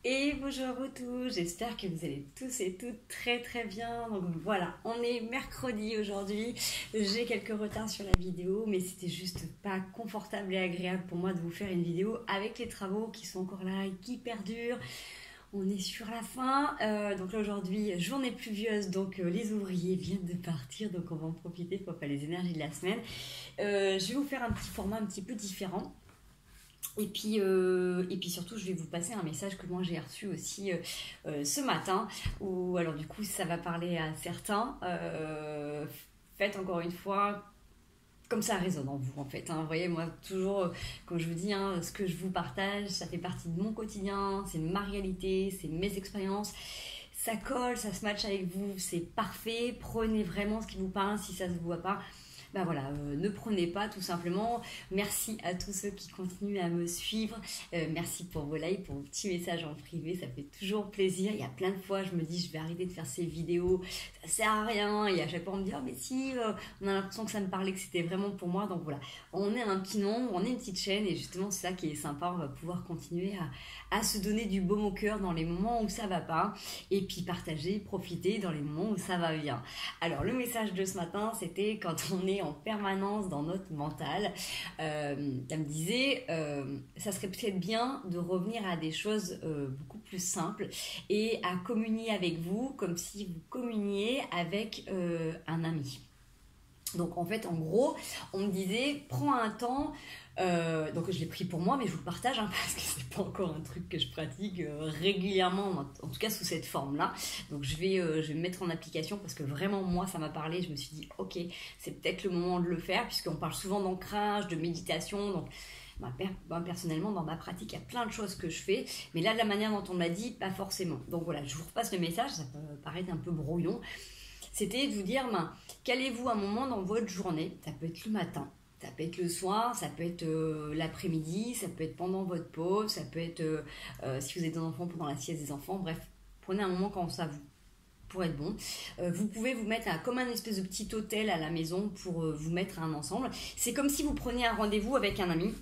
Et bonjour à vous tous, j'espère que vous allez tous et toutes très très bien. Donc voilà, on est mercredi aujourd'hui, j'ai quelques retards sur la vidéo, mais c'était juste pas confortable et agréable pour moi de vous faire une vidéo avec les travaux qui sont encore là et qui perdurent. On est sur la fin, donc là aujourd'hui, journée pluvieuse, donc les ouvriers viennent de partir, donc on va en profiter pour faire les énergies de la semaine. Je vais vous faire un petit format un petit peu différent. Et puis surtout, je vais vous passer un message que moi j'ai reçu aussi ce matin, où alors du coup ça va parler à certains. Faites encore une fois comme ça résonne en vous en fait. Vous voyez, moi toujours, comme je vous dis, ce que je vous partage, ça fait partie de mon quotidien, c'est ma réalité, c'est mes expériences. Ça colle, ça se match avec vous, c'est parfait. Prenez vraiment ce qui vous parle, si ça ne se voit pas. Ben voilà, ne prenez pas tout simplement. Merci à tous ceux qui continuent à me suivre. Merci pour vos likes, pour vos petits messages en privé, ça fait toujours plaisir. Il y a plein de fois, je me dis, je vais arrêter de faire ces vidéos, ça sert à rien. Et à chaque fois, on me dit, oh mais si, on a l'impression que ça me parlait, que c'était vraiment pour moi. Donc voilà, on est un petit nombre, on est une petite chaîne et justement, c'est ça qui est sympa. On va pouvoir continuer à se donner du baume au cœur dans les moments où ça va pas. Et puis partager, profiter dans les moments où ça va bien. Alors, le message de ce matin, c'était quand on est en permanence dans notre mental. Ça me disait, ça serait peut-être bien de revenir à des choses beaucoup plus simples et à communier avec vous comme si vous communiez avec un ami. Donc en fait, en gros, on me disait, prends un temps. Donc je l'ai pris pour moi, mais je vous le partage parce que c'est pas encore un truc que je pratique régulièrement, en tout cas sous cette forme-là. Donc je vais me mettre en application parce que vraiment moi ça m'a parlé. Je me suis dit ok, c'est peut-être le moment de le faire puisqu'on parle souvent d'ancrage, de méditation. Donc personnellement dans ma pratique il y a plein de choses que je fais, mais là de la manière dont on m'a dit, pas forcément. Donc voilà, je vous repasse le message, ça peut paraître un peu brouillon. C'était de vous dire, calez-vous un moment dans votre journée, ça peut être le matin, ça peut être le soir, ça peut être l'après-midi, ça peut être pendant votre pause, ça peut être si vous êtes des enfants pendant la sieste des enfants, bref, prenez un moment quand ça vous pour être bon. Vous pouvez vous mettre comme un espèce de petit hôtel à la maison pour vous mettre à un ensemble. C'est comme si vous preniez un rendez-vous avec un ami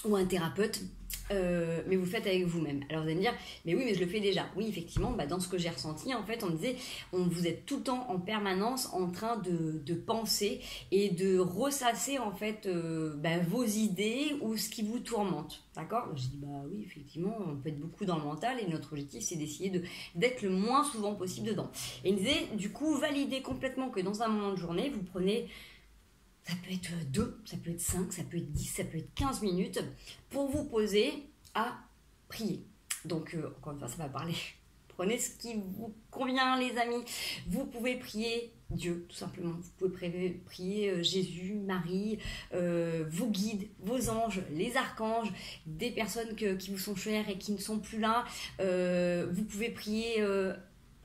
ou un thérapeute. Mais vous le faites avec vous-même. Alors vous allez me dire, mais oui, mais je le fais déjà. Oui, effectivement, dans ce que j'ai ressenti, en fait, on me disait, vous êtes tout le temps en permanence en train de penser et de ressasser en fait vos idées ou ce qui vous tourmente. D'accord? Je dis, oui, effectivement, on peut être beaucoup dans le mental et notre objectif, c'est d'essayer d'être le moins souvent possible dedans. Et il me disait, du coup, validez complètement que dans un moment de journée, vous prenez... Ça peut être 2, ça peut être 5, ça peut être 10, ça peut être 15 minutes pour vous poser à prier. Donc, encore une fois, ça va parler. Prenez ce qui vous convient, les amis. Vous pouvez prier Dieu, tout simplement. Vous pouvez prier Jésus, Marie, vos guides, vos anges, les archanges, des personnes qui vous sont chères et qui ne sont plus là. Vous pouvez prier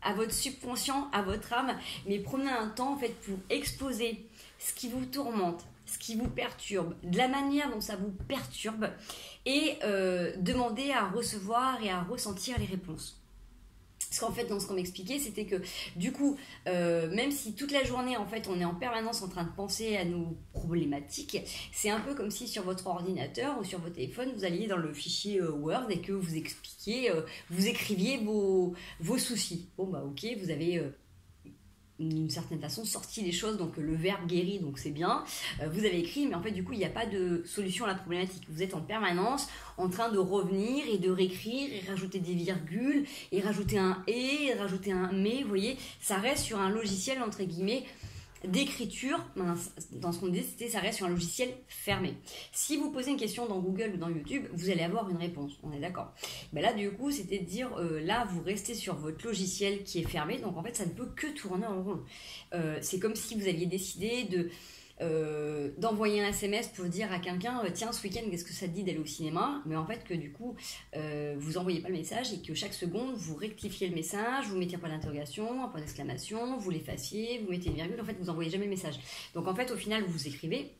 à votre subconscient, à votre âme, mais prenez un temps en fait pour exposer ce qui vous tourmente, ce qui vous perturbe, de la manière dont ça vous perturbe, et demandez à recevoir et à ressentir les réponses. Parce qu'en fait, dans ce qu'on m'expliquait, c'était que du coup, même si toute la journée, en fait, on est en permanence en train de penser à nos problématiques, c'est un peu comme si sur votre ordinateur ou sur votre téléphone, vous alliez dans le fichier Word et que vous expliquiez, vous écriviez vos soucis. Bon, ok, vous avez... d'une certaine façon sorti les choses, donc le verbe guérit, donc c'est bien, vous avez écrit, mais en fait du coup il n'y a pas de solution à la problématique, vous êtes en permanence en train de revenir et de réécrire et rajouter des virgules et rajouter un et rajouter un mais, vous voyez, ça reste sur un logiciel entre guillemets d'écriture. Dans ce qu'on disait, c'était ça reste sur un logiciel fermé. Si vous posez une question dans Google ou dans YouTube, vous allez avoir une réponse, on est d'accord. Là du coup c'était de dire là vous restez sur votre logiciel qui est fermé, donc en fait ça ne peut que tourner en rond. C'est comme si vous aviez décidé d'envoyer un SMS pour dire à quelqu'un tiens ce week-end qu'est-ce que ça te dit d'aller au cinéma, mais en fait que du coup vous envoyez pas le message et que chaque seconde vous rectifiez le message, vous mettez un point d'interrogation, un point d'exclamation, vous l'effaciez, vous mettez une virgule, en fait vous envoyez jamais le message. Donc en fait au final vous écrivez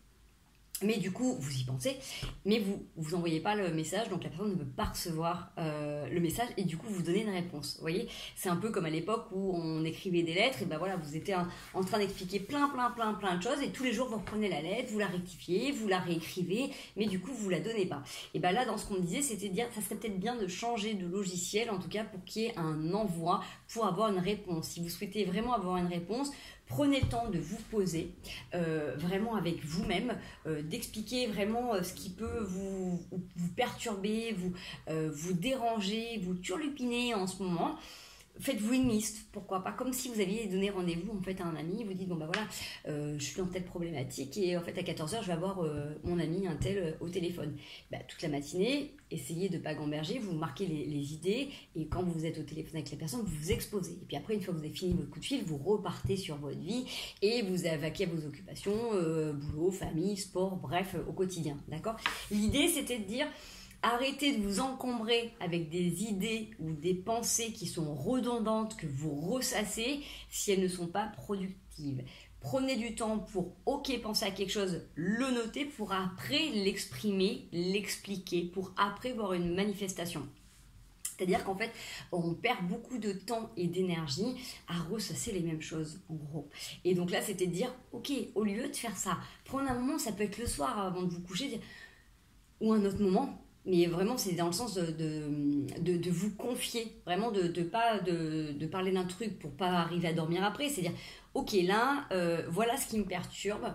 Mais du coup, vous y pensez, mais vous envoyez pas le message, donc la personne ne peut pas recevoir le message et du coup vous donnez une réponse. Vous voyez, c'est un peu comme à l'époque où on écrivait des lettres, et ben voilà, vous étiez en train d'expliquer plein de choses et tous les jours vous reprenez la lettre, vous la rectifiez, vous la réécrivez, mais du coup vous la donnez pas. Et ben là, dans ce qu'on me disait, c'était de dire, ça serait peut-être bien de changer de logiciel, en tout cas pour qu'il y ait un envoi pour avoir une réponse. Si vous souhaitez vraiment avoir une réponse, prenez le temps de vous poser vraiment avec vous-même, d'expliquer vraiment ce qui peut vous perturber, vous déranger, vous turlupiner en ce moment. Faites-vous une liste, pourquoi pas, comme si vous aviez donné rendez-vous en fait à un ami, vous dites bon bah voilà, je suis dans telle problématique et en fait à 14h je vais avoir mon ami un tel au téléphone. Bah, toute la matinée, essayez de ne pas gamberger, vous marquez les idées et quand vous êtes au téléphone avec la personne, vous vous exposez. Et puis après, une fois que vous avez fini votre coup de fil, vous repartez sur votre vie et vous vaquez à vos occupations, boulot, famille, sport, bref, au quotidien, d'accord? L'idée c'était de dire... Arrêtez de vous encombrer avec des idées ou des pensées qui sont redondantes, que vous ressassez si elles ne sont pas productives. Prenez du temps pour, ok, penser à quelque chose, le noter pour après l'exprimer, l'expliquer, pour après voir une manifestation. C'est-à-dire qu'en fait, on perd beaucoup de temps et d'énergie à ressasser les mêmes choses, en gros. Et donc là, c'était de dire, ok, au lieu de faire ça, prendre un moment, ça peut être le soir avant de vous coucher, ou un autre moment. Mais vraiment, c'est dans le sens de vous confier, vraiment de parler d'un truc pour pas arriver à dormir après. C'est-à-dire, ok, là, voilà ce qui me perturbe,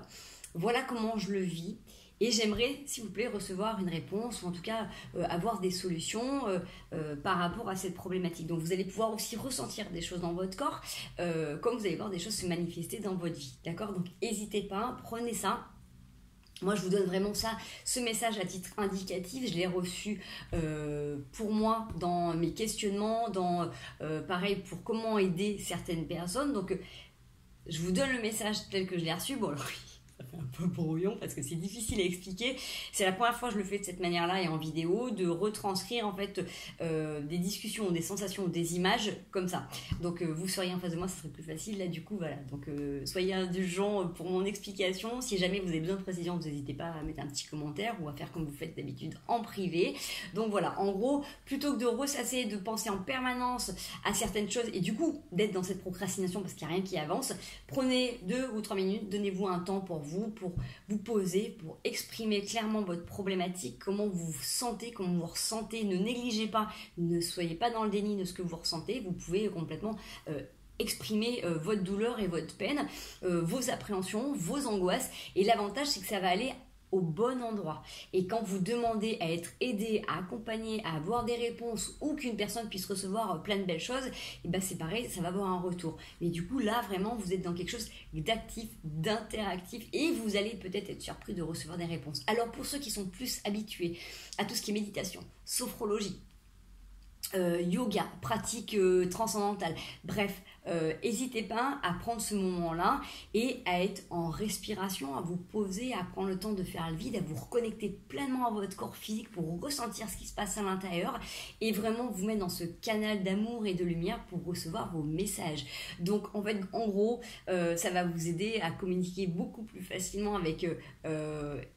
voilà comment je le vis, et j'aimerais, s'il vous plaît, recevoir une réponse, ou en tout cas avoir des solutions par rapport à cette problématique. Donc vous allez pouvoir aussi ressentir des choses dans votre corps, comme vous allez voir des choses se manifester dans votre vie. D'accord? Donc n'hésitez pas, prenez ça. Moi, je vous donne vraiment ça, ce message à titre indicatif. Je l'ai reçu pour moi dans mes questionnements, pareil, pour comment aider certaines personnes. Donc, je vous donne le message tel que je l'ai reçu. Bon, alors, ça fait un peu brouillon parce que c'est difficile à expliquer. C'est la première fois que je le fais de cette manière-là et en vidéo, de retranscrire en fait des discussions, des sensations, des images comme ça. Donc vous seriez en face de moi, ça serait plus facile. Là du coup, voilà. Donc soyez indulgents pour mon explication. Si jamais vous avez besoin de précision, vous n'hésitez pas à mettre un petit commentaire ou à faire comme vous faites d'habitude en privé. Donc voilà, en gros, plutôt que de ressasser, de penser en permanence à certaines choses et du coup d'être dans cette procrastination parce qu'il n'y a rien qui avance, prenez 2 ou 3 minutes, donnez-vous un temps pour vous poser, pour exprimer clairement votre problématique, comment vous vous sentez, comment vous ressentez. Ne négligez pas, ne soyez pas dans le déni de ce que vous ressentez. Vous pouvez complètement exprimer votre douleur et votre peine, vos appréhensions, vos angoisses. Et l'avantage, c'est que ça va aller au bon endroit. Et quand vous demandez à être aidé, à accompagner, à avoir des réponses ou qu'une personne puisse recevoir plein de belles choses, et ben c'est pareil, ça va avoir un retour. Mais du coup, là, vraiment, vous êtes dans quelque chose d'actif, d'interactif et vous allez peut-être être surpris de recevoir des réponses. Alors, pour ceux qui sont plus habitués à tout ce qui est méditation, sophrologie, yoga, pratique transcendantale, bref, n'hésitez pas à prendre ce moment-là et à être en respiration, à vous poser, à prendre le temps de faire le vide, à vous reconnecter pleinement à votre corps physique pour ressentir ce qui se passe à l'intérieur et vraiment vous mettre dans ce canal d'amour et de lumière pour recevoir vos messages. Donc en fait, en gros, ça va vous aider à communiquer beaucoup plus facilement avec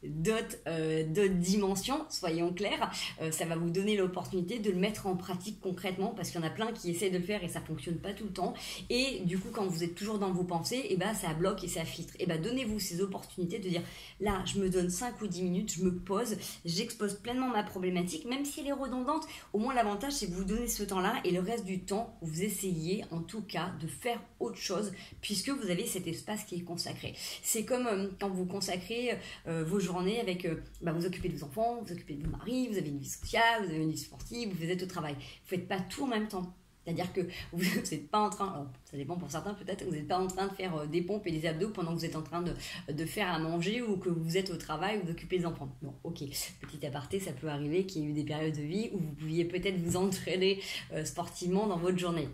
d'autres dimensions, soyons clairs. Ça va vous donner l'opportunité de le mettre en pratique concrètement parce qu'il y en a plein qui essaient de le faire et ça fonctionne pas tout le temps. Et du coup, quand vous êtes toujours dans vos pensées, et ben, ça bloque et ça filtre. Et ben, donnez-vous ces opportunités de dire, là, je me donne 5 ou 10 minutes, je me pose, j'expose pleinement ma problématique, même si elle est redondante. Au moins, l'avantage, c'est que vous donnez ce temps-là et le reste du temps, vous essayez, en tout cas, de faire autre chose puisque vous avez cet espace qui est consacré. C'est comme quand vous consacrez vos journées avec, vous occupez de vos enfants, vous occupez de vos maris, vous avez une vie sociale, vous avez une vie sportive, vous êtes au travail. Vous ne faites pas tout en même temps. C'est-à-dire que vous n'êtes pas en train, alors ça dépend pour certains peut-être, vous n'êtes pas en train de faire des pompes et des abdos pendant que vous êtes en train de faire à manger ou que vous êtes au travail ou d'occuper les enfants. Bon, ok, petit aparté, ça peut arriver qu'il y ait eu des périodes de vie où vous pouviez peut-être vous entraîner sportivement dans votre journée.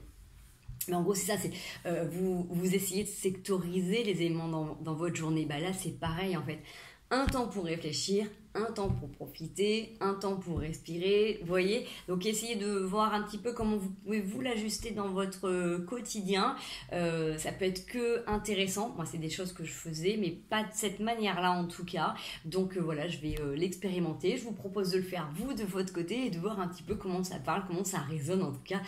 Mais en gros, c'est ça, c'est vous essayez de sectoriser les éléments dans votre journée. Bah là, c'est pareil en fait. Un temps pour réfléchir, un temps pour profiter, un temps pour respirer, vous voyez. Donc essayez de voir un petit peu comment vous pouvez vous l'ajuster dans votre quotidien. Ça peut être que intéressant. Moi, c'est des choses que je faisais, mais pas de cette manière-là en tout cas. Donc voilà, je vais l'expérimenter. Je vous propose de le faire vous de votre côté et de voir un petit peu comment ça parle, comment ça résonne en tout cas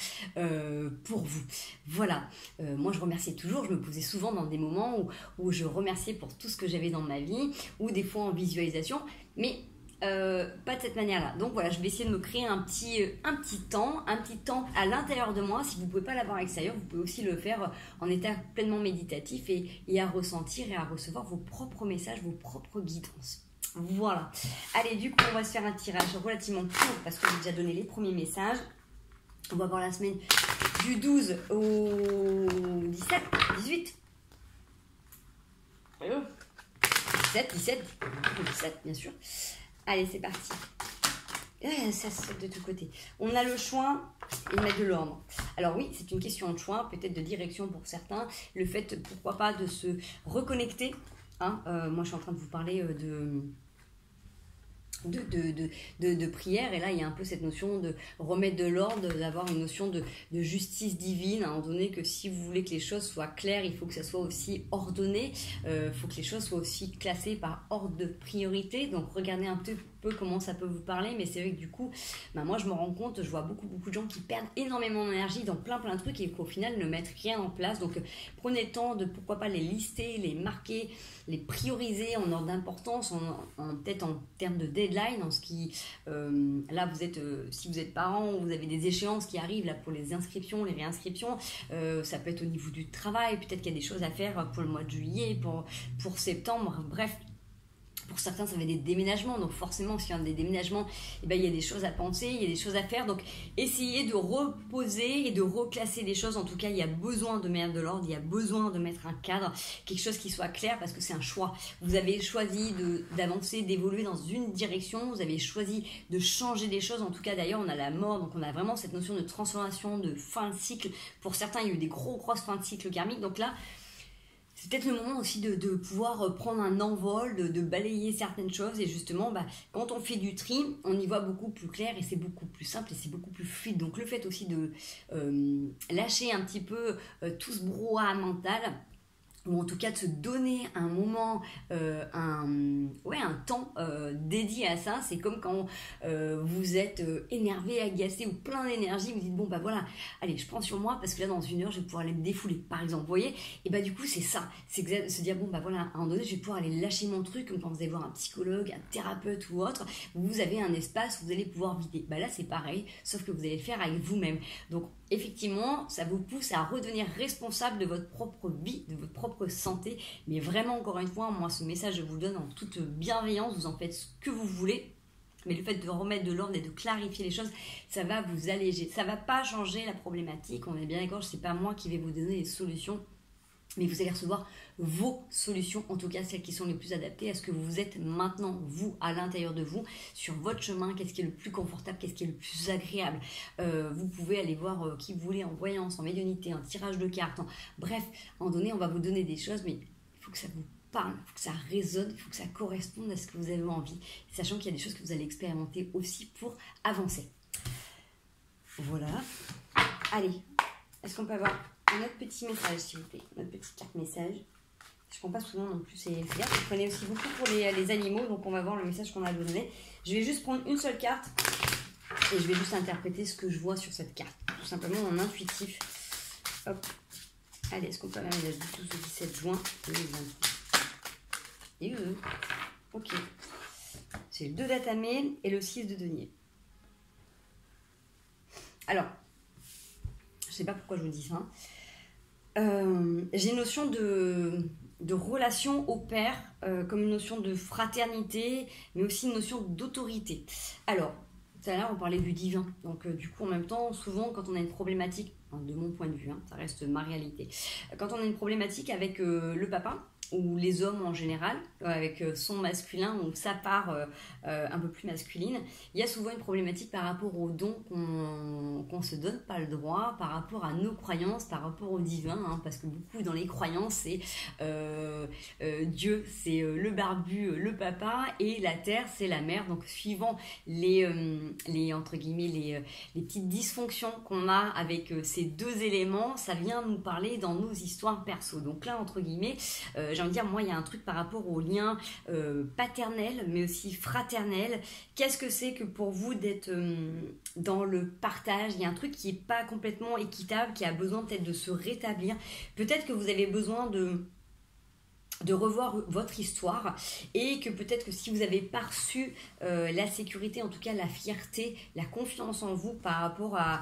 pour vous. Voilà. Moi, je remerciais toujours. Je me posais souvent dans des moments où je remerciais pour tout ce que j'avais dans ma vie, ou des fois en visualisation, mais pas de cette manière-là. Donc voilà, je vais essayer de me créer un petit temps à l'intérieur de moi. Si vous ne pouvez pas l'avoir à l'extérieur, vous pouvez aussi le faire en état pleinement méditatif et à ressentir et à recevoir vos propres messages, vos propres guidances. Voilà. Allez, du coup, on va se faire un tirage relativement court parce que j'ai déjà donné les premiers messages. On va voir la semaine du 12 au 17, 18. 17, bien sûr. Allez, c'est parti. Ça saute de tous côtés. On a le choix et mettre de l'ordre. Alors oui, c'est une question de choix, peut-être de direction pour certains. Le fait, pourquoi pas, de se reconnecter. Hein, moi, je suis en train de vous parler de prière, et là il y a un peu cette notion de remettre de l'ordre, d'avoir une notion de justice divine, à un moment donné, que si vous voulez que les choses soient claires, il faut que ça soit aussi ordonné, il faut que les choses soient aussi classées par ordre de priorité. Donc regardez un petit peu comment ça peut vous parler, mais c'est vrai que du coup, moi je me rends compte, je vois beaucoup de gens qui perdent énormément d'énergie dans plein de trucs et qu'au final ne mettent rien en place. Donc prenez le temps de, pourquoi pas, les lister, les marquer, les prioriser en ordre d'importance, peut-être en termes de deadline, en ce qui, là vous êtes, si vous êtes parent, vous avez des échéances qui arrivent là pour les inscriptions, les réinscriptions, ça peut être au niveau du travail, peut-être qu'il y a des choses à faire pour le mois de juillet, pour septembre, bref. Pour certains, ça va être des déménagements, donc forcément, s'il y a des déménagements, eh ben, il y a des choses à penser, il y a des choses à faire. Donc, essayez de reposer et de reclasser les choses. En tout cas, il y a besoin de mettre de l'ordre, il y a besoin de mettre un cadre, quelque chose qui soit clair, parce que c'est un choix. Vous avez choisi d'avancer, d'évoluer dans une direction, vous avez choisi de changer des choses. En tout cas, d'ailleurs, on a la mort, donc on a vraiment cette notion de transformation, de fin de cycle. Pour certains, il y a eu des grosses fins de cycle karmiques. Donc là, c'est peut-être le moment aussi de pouvoir prendre un envol, de balayer certaines choses. Et justement, quand on fait du tri, on y voit beaucoup plus clair et c'est beaucoup plus simple et c'est beaucoup plus fluide. Donc le fait aussi de lâcher un petit peu tout ce brouhaha mental, ou en tout cas de se donner un moment, un temps dédié à ça. C'est comme quand vous êtes énervé, agacé ou plein d'énergie, vous dites bon voilà, allez, je prends sur moi parce que là dans une heure je vais pouvoir aller me défouler par exemple, vous voyez. Et du coup c'est ça, c'est se dire bon voilà, à un moment donné je vais pouvoir aller lâcher mon truc, comme quand vous allez voir un psychologue, un thérapeute ou autre, vous avez un espace où vous allez pouvoir vider. Là c'est pareil, sauf que vous allez le faire avec vous-même. Donc effectivement, ça vous pousse à redevenir responsable de votre propre vie, de votre propre santé. Mais vraiment, encore une fois, moi, ce message, je vous le donne en toute bienveillance. Vous en faites ce que vous voulez. Mais le fait de remettre de l'ordre et de clarifier les choses, ça va vous alléger. Ça ne va pas changer la problématique. On est bien d'accord, ce n'est pas moi qui vais vous donner les solutions. Mais vous allez recevoir vos solutions, en tout cas celles qui sont les plus adaptées à ce que vous êtes maintenant, vous, à l'intérieur de vous, sur votre chemin. Qu'est-ce qui est le plus confortable, qu'est-ce qui est le plus agréable. Vous pouvez aller voir qui vous voulez en voyance, en médiumnité, en tirage de cartes. Bref, à un moment donné, on va vous donner des choses, mais il faut que ça vous parle, il faut que ça résonne, il faut que ça corresponde à ce que vous avez envie, sachant qu'il y a des choses que vous allez expérimenter aussi pour avancer. Voilà. Allez, est-ce qu'on peut avoir un autre petit message, s'il vous plaît, notre petite carte message. Je ne prends pas souvent non plus, c'est bien. Je prenais aussi beaucoup pour les animaux, donc on va voir le message qu'on a donné. Je vais juste prendre une seule carte et je vais juste interpréter ce que je vois sur cette carte, tout simplement en intuitif. Hop. Allez, est-ce qu'on peut même la 12 au 17 juin 2023. Et ok. C'est le 2 d'Atamé et le 6 de Denier. Alors, je ne sais pas pourquoi je vous dis ça. J'ai une notion de relation au père, comme une notion de fraternité, mais aussi une notion d'autorité. Alors, tout à l'heure on parlait du divin, donc du coup en même temps, souvent quand on a une problématique, de mon point de vue, ça reste ma réalité, quand on a une problématique avec le papa, ou les hommes en général, avec son masculin ou sa part un peu plus masculine, il y a souvent une problématique par rapport aux dons qu'on se donne pas le droit par rapport à nos croyances, par rapport au divin, hein, parce que beaucoup dans les croyances, c'est Dieu, c'est le barbu, le papa, et la terre, c'est la mère. Donc suivant les entre guillemets, les petites dysfonctions qu'on a avec ces deux éléments, ça vient nous parler dans nos histoires perso. Donc là, entre guillemets, j'ai envie de dire, moi, il y a un truc par rapport au lien paternel, mais aussi fraternel. Qu'est-ce que c'est que pour vous d'être dans le partage? Il y a un truc qui n'est pas complètement équitable, qui a besoin peut-être de se rétablir. Peut-être que vous avez besoin de revoir votre histoire, et que peut-être que si vous n'avez pas reçu la sécurité, en tout cas la fierté, la confiance en vous par rapport à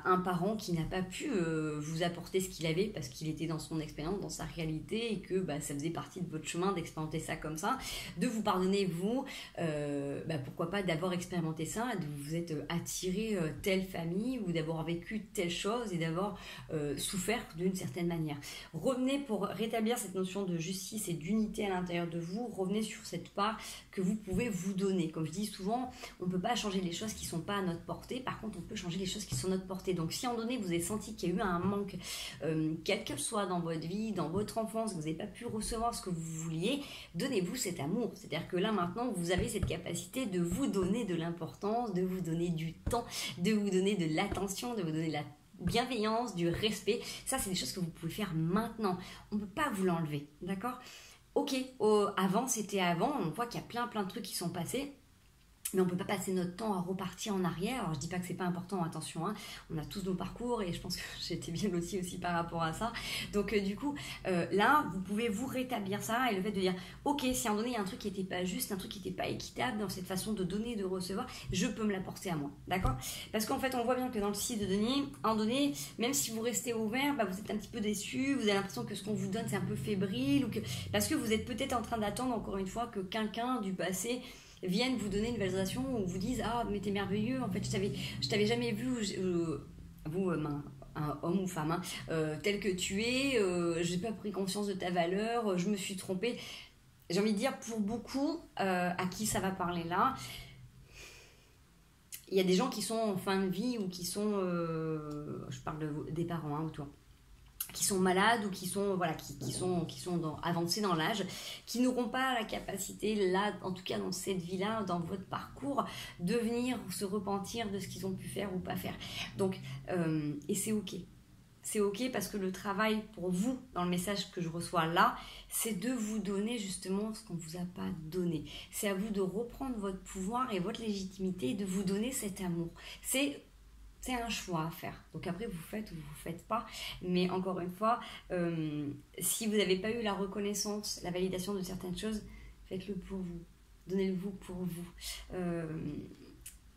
un parent qui n'a pas pu vous apporter ce qu'il avait parce qu'il était dans son expérience, dans sa réalité, et que ça faisait partie de votre chemin d'expérimenter ça comme ça, de vous pardonner vous, pourquoi pas d'avoir expérimenté ça, de vous être attiré telle famille, ou d'avoir vécu telle chose et d'avoir souffert d'une certaine manière. Revenez pour rétablir cette notion de justice et d'unité à l'intérieur de vous. Revenez sur cette part que vous pouvez vous donner. Comme je dis souvent, on ne peut pas changer les choses qui ne sont pas à notre portée. Par contre, on peut changer les choses qui sont à notre portée. Donc si à un moment donné, vous avez senti qu'il y a eu un manque, quel que soit dans votre vie, dans votre enfance, vous n'avez pas pu recevoir ce que vous vouliez, donnez-vous cet amour. C'est-à-dire que là, maintenant, vous avez cette capacité de vous donner de l'importance, de vous donner du temps, de vous donner de l'attention, de vous donner de la bienveillance, du respect. Ça, c'est des choses que vous pouvez faire maintenant. On ne peut pas vous l'enlever, d'accord? Ok, avant, c'était avant. On voit qu'il y a plein de trucs qui sont passés. Mais on ne peut pas passer notre temps à repartir en arrière. Alors, je ne dis pas que ce n'est pas important, attention, hein. On a tous nos parcours, et je pense que j'étais bien lotie aussi par rapport à ça. Donc, du coup, là, vous pouvez vous rétablir ça, et le fait de dire, ok, si à un moment donné, il y a un truc qui n'était pas juste, un truc qui n'était pas équitable dans cette façon de donner, de recevoir, je peux me l'apporter à moi, d'accord? Parce qu'en fait, on voit bien que dans le style de donner, à un moment donné, même si vous restez ouvert, vous êtes un petit peu déçu, vous avez l'impression que ce qu'on vous donne, c'est un peu fébrile, parce que vous êtes peut-être en train d'attendre, encore une fois, que quelqu'un du passé viennent vous donner une valorisation, ou vous disent ah mais t'es merveilleux, en fait je t'avais jamais vu vous un homme ou femme tel que tu es, j'ai pas pris conscience de ta valeur, je me suis trompée. J'ai envie de dire, pour beaucoup à qui ça va parler là, il y a des gens qui sont en fin de vie, ou qui sont je parle des parents autour, qui sont malades, ou qui sont avancés dans l'âge, qui n'auront pas la capacité là, en tout cas dans cette vie-là, dans votre parcours, de venir se repentir de ce qu'ils ont pu faire ou pas faire. Donc, et c'est ok. C'est ok, parce que le travail pour vous, dans le message que je reçois là, c'est de vous donner justement ce qu'on ne vous a pas donné. C'est à vous de reprendre votre pouvoir et votre légitimité, et de vous donner cet amour. C'est un choix à faire. Donc après, vous faites ou vous ne faites pas. Mais encore une fois, si vous n'avez pas eu la reconnaissance, la validation de certaines choses, faites-le pour vous. Donnez-le-vous pour vous.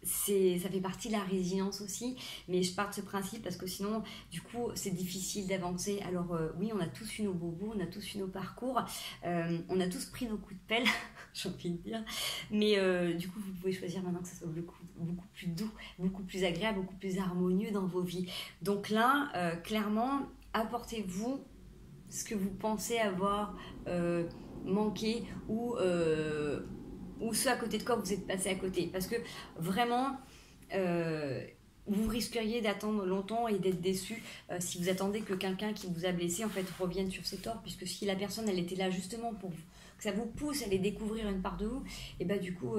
Ça fait partie de la résilience aussi, mais je pars de ce principe parce que sinon, du coup, c'est difficile d'avancer. Alors oui, on a tous eu nos bobos, on a tous eu nos parcours, on a tous pris nos coups de pelle, j'ai envie de dire, mais du coup, vous pouvez choisir maintenant que ça soit beaucoup plus doux, beaucoup plus agréable, beaucoup plus harmonieux dans vos vies. Donc là, clairement, apportez-vous ce que vous pensez avoir manqué, ou ce à côté de quoi vous êtes passé à côté. Parce que vraiment, vous risqueriez d'attendre longtemps et d'être déçu si vous attendez que quelqu'un qui vous a blessé en fait revienne sur ses torts, puisque si la personne elle était là justement pour vous, que ça vous pousse à aller découvrir une part de vous, et du coup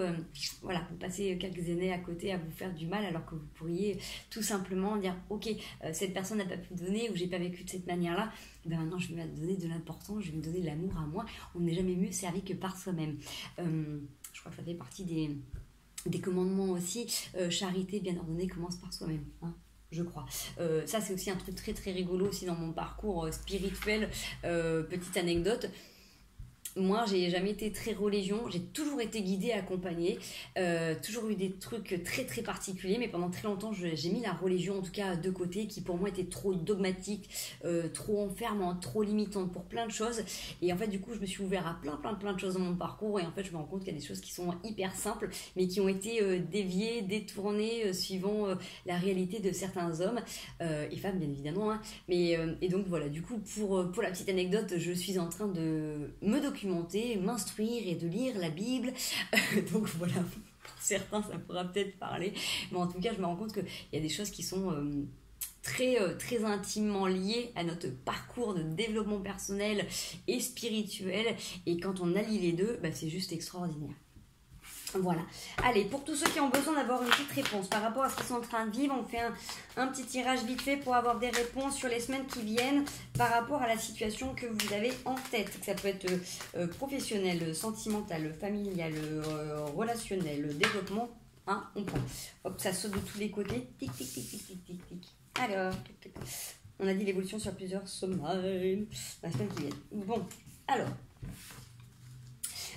voilà, vous passez quelques années à côté à vous faire du mal, alors que vous pourriez tout simplement dire ok, cette personne n'a pas pu me donner, ou j'ai pas vécu de cette manière là, maintenant je vais me donner de l'importance, je vais me donner de l'amour à moi. On n'est jamais mieux servi que par soi-même. Je crois que ça fait partie des commandements aussi. Charité bien ordonnée commence par soi-même, hein, je crois. Ça, c'est aussi un truc très très rigolo aussi dans mon parcours spirituel. Petite anecdote. Moi, j'ai jamais été très religion, j'ai toujours été guidée, accompagnée, toujours eu des trucs très très particuliers, mais pendant très longtemps, j'ai mis la religion en tout cas de côté, qui pour moi était trop dogmatique, trop enfermante, trop limitante pour plein de choses. Et en fait, du coup, je me suis ouvert à plein de choses dans mon parcours, et en fait, je me rends compte qu'il y a des choses qui sont hyper simples, mais qui ont été déviées, détournées, suivant la réalité de certains hommes et femmes, bien évidemment. Hein. Et donc voilà, du coup, pour la petite anecdote, je suis en train de me documenter, m'instruire et de lire la Bible. Donc voilà, pour certains, ça pourra peut-être parler. Mais en tout cas, je me rends compte qu'il y a des choses qui sont très intimement liées à notre parcours de développement personnel et spirituel. Et quand on allie les deux, c'est juste extraordinaire. Voilà. Allez, pour tous ceux qui ont besoin d'avoir une petite réponse par rapport à ce qu'ils sont en train de vivre, on fait un petit tirage vite fait pour avoir des réponses sur les semaines qui viennent par rapport à la situation que vous avez en tête. Ça peut être professionnel, sentimental, familial, relationnel, développement. Hein, on prend. Hop, ça saute de tous les côtés. Tic, tic, tic, tic, tic, tic, tic. Alors, on a dit l'évolution sur plusieurs semaines. La semaine qui vient. Bon, alors...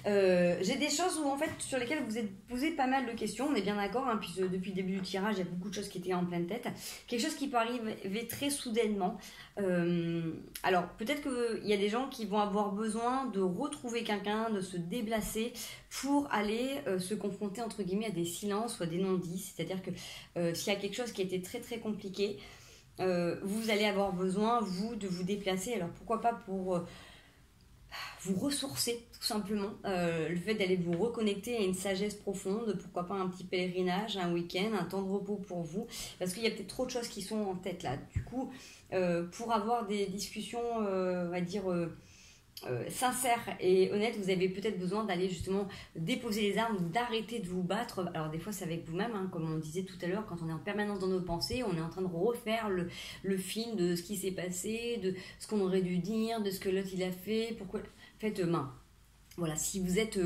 j'ai des choses où, en fait, sur lesquelles vous êtes posé pas mal de questions, on est bien d'accord, hein, puisque depuis le début du tirage, il y a beaucoup de choses qui étaient en pleine tête. Quelque chose qui peut arriver très soudainement. Alors, peut-être qu'il y a des gens qui vont avoir besoin de retrouver quelqu'un, de se déplacer pour aller se confronter, entre guillemets, à des silences ou à des non-dits. C'est-à-dire que s'il y a quelque chose qui a été très très compliqué, vous allez avoir besoin, vous, de vous déplacer. Alors, pourquoi pas pour... vous ressourcer tout simplement, le fait d'aller vous reconnecter à une sagesse profonde, pourquoi pas un petit pèlerinage, un week-end, un temps de repos pour vous, parce qu'il y a peut-être trop de choses qui sont en tête là. Du coup, pour avoir des discussions, on va dire, sincères et honnêtes, vous avez peut-être besoin d'aller justement déposer les armes, d'arrêter de vous battre. Alors des fois c'est avec vous-même, hein, comme on disait tout à l'heure, quand on est en permanence dans nos pensées, on est en train de refaire le film de ce qui s'est passé, de ce qu'on aurait dû dire, de ce que l'autre il a fait, pourquoi... Faites main. Voilà, si vous êtes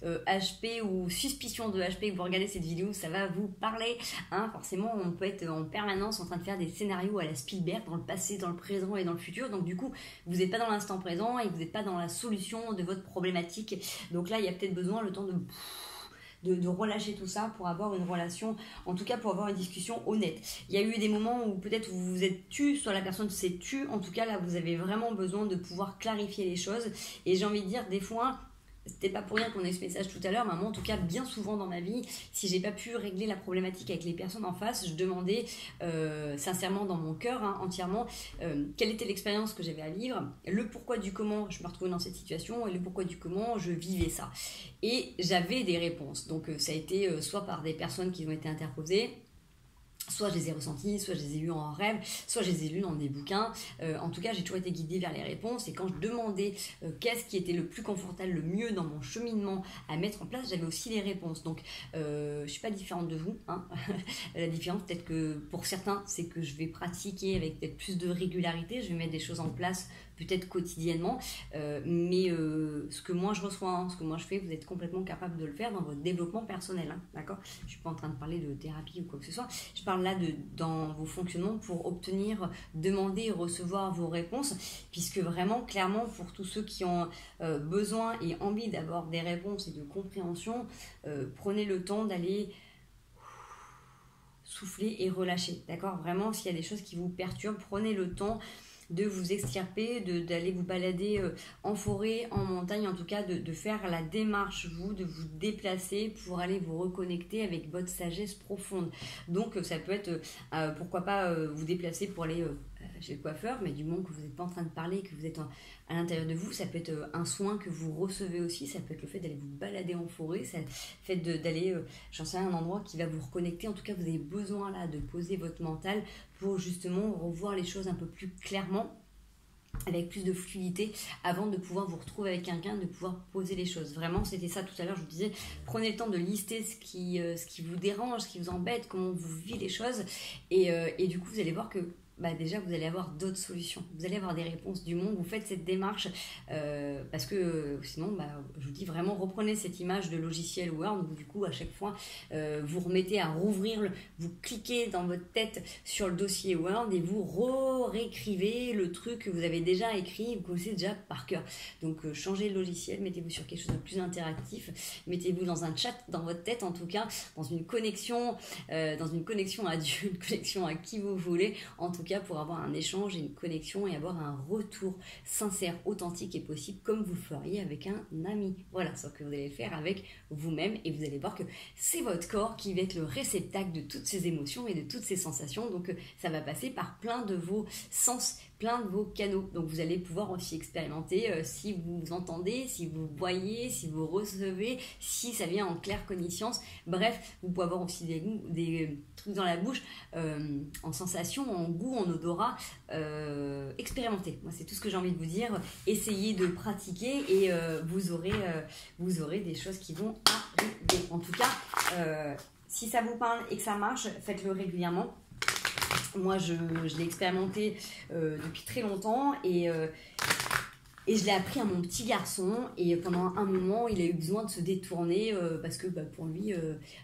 HP ou suspicion de HP et que vous regardez cette vidéo, ça va vous parler. Hein, forcément, on peut être en permanence en train de faire des scénarios à la Spielberg, dans le passé, dans le présent et dans le futur. Donc du coup, vous n'êtes pas dans l'instant présent et vous n'êtes pas dans la solution de votre problématique. Donc là, il y a peut-être besoin le temps de relâcher tout ça pour avoir une relation, en tout cas pour avoir une discussion honnête. Il y a eu des moments où peut-être vous vous êtes tu, soit la personne s'est tue, en tout cas là vous avez vraiment besoin de pouvoir clarifier les choses. Et j'ai envie de dire, des fois, c'était pas pour rien qu'on ait ce message tout à l'heure, mais moi en tout cas bien souvent dans ma vie, si j'ai pas pu régler la problématique avec les personnes en face, je demandais sincèrement dans mon cœur, hein, entièrement, quelle était l'expérience que j'avais à vivre, le pourquoi du comment je me retrouvais dans cette situation et le pourquoi du comment je vivais ça. Et j'avais des réponses, donc ça a été soit par des personnes qui ont été interposées, soit je les ai ressentis, soit je les ai eus en rêve, soit je les ai lus dans des bouquins. En tout cas, j'ai toujours été guidée vers les réponses. Et quand je demandais qu'est-ce qui était le plus confortable, le mieux dans mon cheminement à mettre en place, j'avais aussi les réponses. Donc, je ne suis pas différente de vous. Hein. La différence, peut-être que pour certains, c'est que je vais pratiquer avec peut-être plus de régularité. Je vais mettre des choses en place peut-être quotidiennement, mais ce que moi je reçois, hein, ce que moi je fais, vous êtes complètement capable de le faire dans votre développement personnel, hein, d'accord ? Je ne suis pas en train de parler de thérapie ou quoi que ce soit, je parle là dans vos fonctionnements pour obtenir, demander et recevoir vos réponses, puisque vraiment, clairement, pour tous ceux qui ont besoin et envie d'avoir des réponses et de compréhension, prenez le temps d'aller souffler et relâcher, d'accord ? Vraiment, s'il y a des choses qui vous perturbent, prenez le temps de vous extirper, d'aller vous balader en forêt, en montagne, en tout cas de faire la démarche, de vous déplacer pour aller vous reconnecter avec votre sagesse profonde. Donc ça peut être, pourquoi pas vous déplacer pour aller chez le coiffeur, mais du moment que vous n'êtes pas en train de parler, que vous êtes à l'intérieur de vous, ça peut être un soin que vous recevez aussi, ça peut être le fait d'aller vous balader en forêt, ça peut être le fait d'aller, j'en sais rien, un endroit qui va vous reconnecter. En tout cas, vous avez besoin là de poser votre mental pour justement revoir les choses un peu plus clairement, avec plus de fluidité, avant de pouvoir vous retrouver avec quelqu'un, de pouvoir poser les choses. Vraiment, c'était ça tout à l'heure, je vous disais, prenez le temps de lister ce qui vous dérange, ce qui vous embête, comment vous vivez les choses, et du coup, vous allez voir que déjà vous allez avoir d'autres solutions, vous allez avoir des réponses du monde. Vous faites cette démarche parce que sinon je vous dis vraiment, reprenez cette image de logiciel Word où du coup à chaque fois vous remettez à rouvrir, vous cliquez dans votre tête sur le dossier Word et vous réécrivez le truc que vous avez déjà écrit, vous connaissez déjà par cœur. Donc changez le logiciel, mettez-vous sur quelque chose de plus interactif, mettez-vous dans un chat dans votre tête, en tout cas dans une connexion à Dieu, une connexion à qui vous voulez, en tout cas cas pour avoir un échange et une connexion et avoir un retour sincère, authentique et possible comme vous le feriez avec un ami. Voilà, sauf que vous allez le faire avec vous-même et vous allez voir que c'est votre corps qui va être le réceptacle de toutes ces émotions et de toutes ces sensations. Donc ça va passer par plein de vos sens, plein de vos canaux. Donc vous allez pouvoir aussi expérimenter si vous entendez, si vous voyez, si vous recevez, si ça vient en claire connaissance. Bref, vous pouvez avoir aussi des trucs dans la bouche, en sensation, en goût, en odorat. Expérimentez. Moi, c'est tout ce que j'ai envie de vous dire. Essayez de pratiquer et vous aurez des choses qui vont arriver. En tout cas, si ça vous parle et que ça marche, faites-le régulièrement. Moi, je l'ai expérimenté depuis très longtemps et je l'ai appris à mon petit garçon et pendant un moment, il a eu besoin de se détourner parce que pour lui,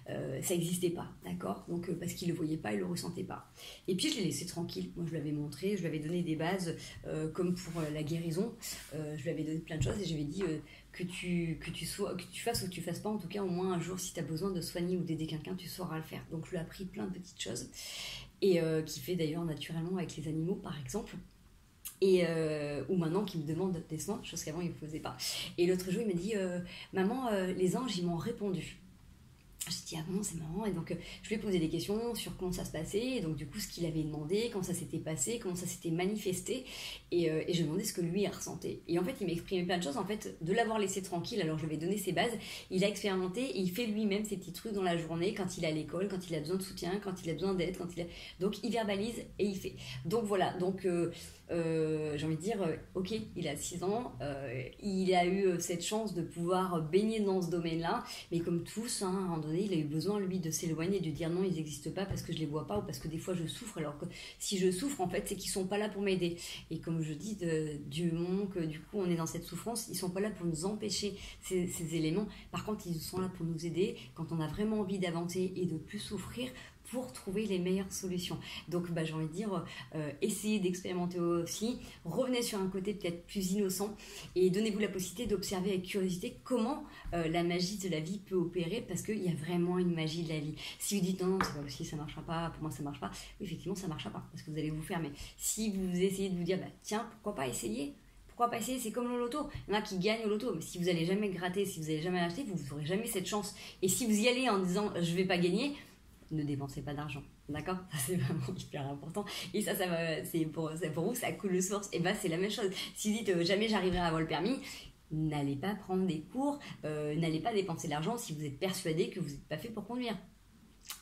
ça n'existait pas, d'accord? Donc, parce qu'il ne le voyait pas, il ne le ressentait pas. Et puis, je l'ai laissé tranquille. Moi, je lui avais montré, je lui avais donné des bases comme pour la guérison. Je lui avais donné plein de choses et je lui ai dit que tu fasses ou que tu fasses pas, en tout cas, au moins un jour, si tu as besoin de soigner ou d'aider quelqu'un, tu sauras le faire. Donc, je lui ai appris plein de petites choses et qui fait d'ailleurs naturellement avec les animaux, par exemple. Ou maintenant qui me demande des soins, chose qu'avant il ne faisait pas. Et l'autre jour il m'a dit maman, les anges ils m'ont répondu. J'ai dit ah bon, c'est marrant. Et donc je lui ai posé des questions sur comment ça se passait, et donc du coup ce qu'il avait demandé, comment ça s'était passé, comment ça s'était manifesté, et je lui ai demandé ce que lui il ressentait. Et en fait il m'a exprimé plein de choses, en fait de l'avoir laissé tranquille, alors je lui ai donné ses bases, il a expérimenté et il fait lui-même ses petits trucs dans la journée, quand il est à l'école, quand il a besoin de soutien, quand il a besoin d'aide, donc il verbalise et il fait. Donc voilà, donc j'ai envie de dire, ok, il a 6 ans, il a eu cette chance de pouvoir baigner dans ce domaine-là, mais comme tous, hein, à un moment donné, il a eu besoin, lui, de s'éloigner, de dire non, ils n'existent pas parce que je les vois pas ou parce que des fois je souffre, alors que si je souffre, en fait, c'est qu'ils sont pas là pour m'aider. Et comme je dis, du moment que du coup on est dans cette souffrance, ils sont pas là pour nous empêcher ces éléments. Par contre, ils sont là pour nous aider quand on a vraiment envie d'avancer et de plus souffrir, pour trouver les meilleures solutions. Donc j'ai envie de dire, essayez d'expérimenter aussi, revenez sur un côté peut-être plus innocent et donnez-vous la possibilité d'observer avec curiosité comment la magie de la vie peut opérer, parce qu'il y a vraiment une magie de la vie. Si vous dites non, c'est pas possible, ça marchera pas, pour moi ça marche pas, oui, effectivement ça marchera pas, parce que vous allez vous fermer. Si vous essayez de vous dire, tiens, pourquoi pas essayer ? Pourquoi pas essayer? C'est comme le loto. Il y en a qui gagnent au loto, mais si vous n'allez jamais gratter, si vous n'allez jamais acheter, vous n'aurez jamais cette chance. Et si vous y allez en disant je vais pas gagner, ne dépensez pas d'argent, d'accord? Ça c'est vraiment hyper important. Et ça c'est pour vous, ça coule de source. Et c'est la même chose. Si vous dites jamais j'arriverai à avoir le permis, n'allez pas prendre des cours, n'allez pas dépenser de l'argent si vous êtes persuadé que vous n'êtes pas fait pour conduire.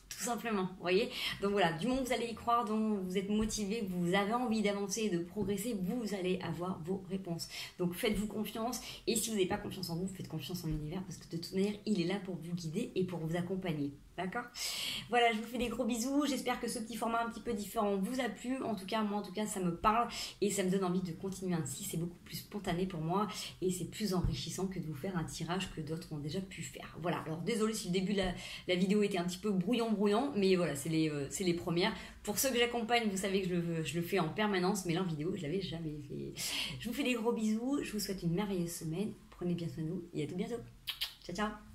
Tout simplement, vous voyez. Donc voilà, du moment que vous allez y croire, donc vous êtes motivé, vous avez envie d'avancer et de progresser, vous allez avoir vos réponses. Donc faites-vous confiance, et si vous n'avez pas confiance en vous, faites confiance en l'univers, parce que de toute manière, il est là pour vous guider et pour vous accompagner. D'accord? Voilà, je vous fais des gros bisous. J'espère que ce petit format un petit peu différent vous a plu. En tout cas, moi, ça me parle et ça me donne envie de continuer ainsi. C'est beaucoup plus spontané pour moi et c'est plus enrichissant que de vous faire un tirage que d'autres ont déjà pu faire. Voilà, alors désolé si le début de la vidéo était un petit peu brouillon, mais voilà, c'est les premières. Pour ceux que j'accompagne, vous savez que je le fais en permanence, mais là en vidéo, je l'avais jamais fait. Je vous fais des gros bisous. Je vous souhaite une merveilleuse semaine. Prenez bien soin de vous et à tout bientôt. Ciao, ciao!